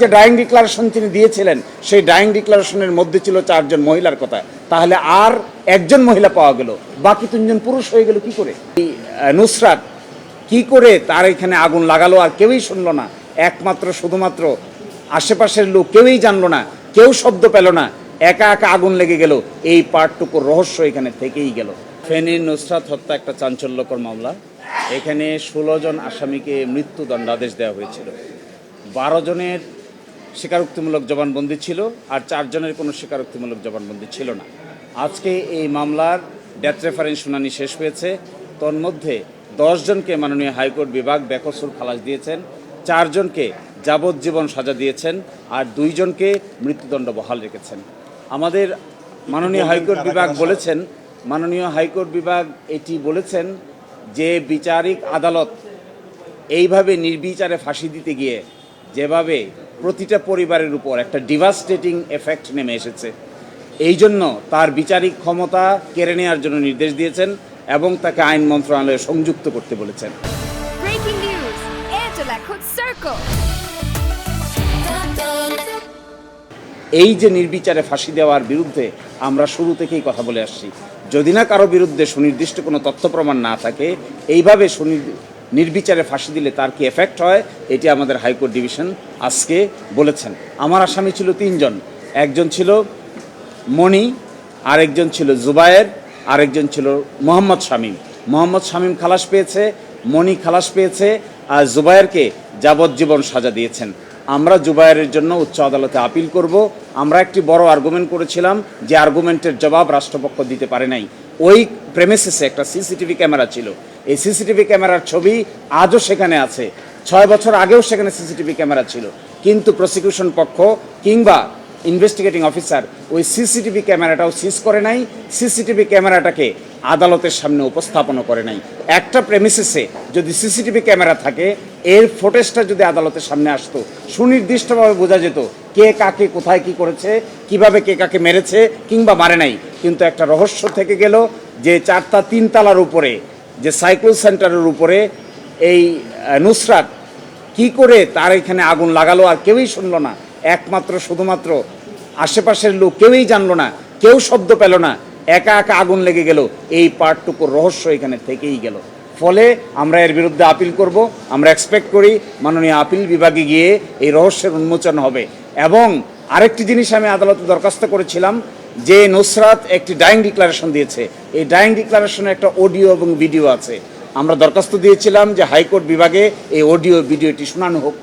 যে dyeing declaration তিনি দিয়েছিলেন সেই ডাইং ডিক্লারেশনের মধ্যে ছিল 4 জন মহিলার কথা, তাহলে আর একজন মহিলা পাওয়া গেল, বাকি 3 জন পুরুষ হয়ে গেল কি করে? নুসরাত কি করে তার এখানে আগুন লাগালো আর কেউই শুনলো না, একমাত্র শুধুমাত্র আশেপাশের লোক কেউই জানলো না, কেউ শব্দ পেল না, একা একা আগুন লেগে গেল। এই পার্টটুকুর রহস্য এখানে থেকেই গেল। ফেনীর নুসরাত হত্যা একটা চাঞ্চল্যকর মামলা। এখানে 16 জন আসামিকে মৃত্যুদণ্ডাদেশ দেওয়া হয়েছিল। 12 জনের স্বীকারোক্তিমূলক জবানবন্দি ছিল আর 4 জনের কোনো স্বীকারোক্তিমূলক জবানবন্দি ছিল না। আজকে এই মামলার ডেথ রেফারেন্স শুনানি শেষ হয়েছে। তন্মধ্যে 10 জনকে মাননীয় হাইকোর্ট বিভাগ বেকসুর খালাস দিয়েছেন, 4 জনকে যাবজ্জীবন সাজা দিয়েছেন আর 2 জনকে মৃত্যুদণ্ড বহাল রেখেছেন। আমাদের মাননীয় হাইকোর্ট বিভাগ এটি বলেছেন যে বিচারিক আদালত এইভাবে নির্বিচারে ফাঁসি দিতে গিয়ে যেভাবে প্রতিটা পরিবারের উপর একটা ডিভাস্টেটিং এফেক্ট নেমে এসেছে, এই জন্য তার বিচারিক ক্ষমতা কেড়ে নেওয়ার জন্য নির্দেশ দিয়েছেন এবং তাকে আইন মন্ত্রণালয়ে সংযুক্ত করতে বলেছেন। এই যে নির্বিচারে ফাঁসি দেওয়ার বিরুদ্ধে আমরা শুরু থেকেই কথা বলে আসছি। যদি না কারো বিরুদ্ধে সুনির্দিষ্ট কোনো তথ্য প্রমাণ না থাকে, এইভাবে নির্বিচারে ফাঁসি দিলে তার কি এফেক্ট হয়, এটি আমাদের হাইকোর্ট ডিভিশন আজকে বলেছেন। আমার আসামি ছিল 3 জন, একজন ছিল মণি, আরেকজন ছিল জুবায়ের, আরেকজন ছিল মোহাম্মদ শামীম। মোহাম্মদ শামীম খালাস পেয়েছে, মণি খালাস পেয়েছে আর জুবায়েরকে যাবজ্জীবন সাজা দিয়েছেন। আমরা জুবায়েরের জন্য উচ্চ আদালতে আপিল করব। আমরা একটি বড় আর্গুমেন্ট করেছিলাম যে আর্গুমেন্টের জবাব রাষ্ট্রপক্ষ দিতে পারে নাই। ওই প্রেমিসেসে একটা সিসিটিভি ক্যামেরা ছিল, এই সিসিটিভি ক্যামেরার ছবি আজও সেখানে আছে। 6 বছর আগেও সেখানে সিসিটিভি ক্যামেরা ছিল, কিন্তু প্রসিকিউশন পক্ষ কিংবা ইনভেস্টিগেটিং অফিসার ওই সিসিটিভি ক্যামেরাটাও সিজ করে নাই, সিসিটিভি ক্যামেরাটাকে আদালতের সামনে উপস্থাপনও করে নাই। একটা প্রেমিসেসে যদি সিসিটিভি ক্যামেরা থাকে, এর ফুটেজটা যদি আদালতের সামনে আসতো, সুনির্দিষ্টভাবে বোঝা যেত কে কাকে কোথায় কি করেছে, কিভাবে কে কাকে মেরেছে কিংবা মারে নাই। কিন্তু একটা রহস্য থেকে গেল যে 4টা 3 তলার উপরে যে সাইক্লো সেন্টারের উপরে এই নুসরাত কি করে তার এখানে আগুন লাগালো আর কেউই শুনলো না, একমাত্র শুধুমাত্র আশেপাশের লোক কেউই জানলো না, কেউ শব্দ পেল না, একা একা আগুন লেগে গেল। এই পার্টটুকুর রহস্য এখানে থেকেই গেল। ফলে আমরা এর বিরুদ্ধে আপিল করব। আমরা এক্সপেক্ট করি মাননীয় আপিল বিভাগে গিয়ে এই রহস্যের উন্মোচন হবে। এবং আরেকটি জিনিস আমি আদালতে দরখাস্ত করেছিলাম যে নুসরাত একটি ডাইং ডিক্লারেশন দিয়েছে, এই ডাইং ডিক্লারেশনে একটা অডিও এবং ভিডিও আছে। আমরা দরখাস্ত দিয়েছিলাম যে হাইকোর্ট বিভাগে এই অডিও ভিডিওটি শোনানো হোক।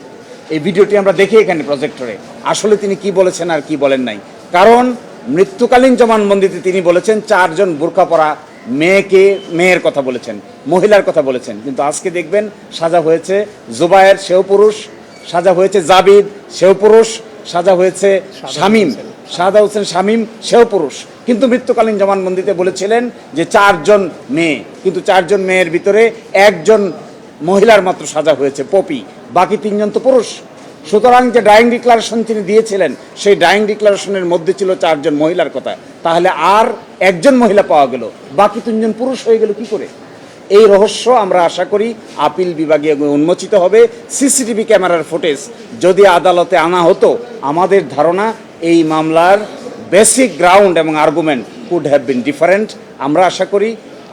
এই ভিডিওটি আমরা দেখি এখানে প্রজেক্টরে আসলে তিনি কি বলেছেন আর কি বলেন নাই। কারণ মৃত্যুকালীন জবানবন্দিতে তিনি বলেছেন 4 জন বোরকা পরা মেয়ের কথা বলেছেন, মহিলার কথা বলেছেন, কিন্তু আজকে দেখবেন সাজা হয়েছে জুবায়ের, সেও পুরুষ, সাজা হয়েছে জাবিদ, সেও পুরুষ, সাজা হয়েছে শাহাদা হোসেন শামীম, সেও পুরুষ। কিন্তু মৃত্যুকালীন জবানবন্দিতে বলেছিলেন যে 4 জন মেয়ে, কিন্তু 4 জন মেয়ের ভিতরে 1 জন মহিলার মাত্র সাজা হয়েছে পপি, বাকি 3 জন তো পুরুষ। সুতরাং যে ডাইং ডিক্লারেশন তিনি দিয়েছিলেন সেই ডাইং ডিক্লারেশনের মধ্যে ছিল 4 জন মহিলার কথা, তাহলে আর একজন মহিলা পাওয়া গেল, বাকি 3 জন পুরুষ হয়ে গেল কি করে? এই রহস্য আমরা আশা করি আপিল বিভাগে উন্মোচিত হবে। সিসিটিভি ক্যামেরার ফুটেজ যদি আদালতে আনা হতো, আমাদের ধারণা এই মামলার বেসিক গ্রাউন্ড এবং argument could have been different. আমরা আশা করি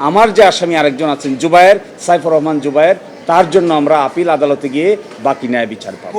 আমার যে আসামি আরেকজন আছেন জুবায়ের, সাইফুর রহমান জুবায়ের, তার জন্য আমরা আপিল আদালতে গিয়ে বাকি ন্যায় বিচার পাবো।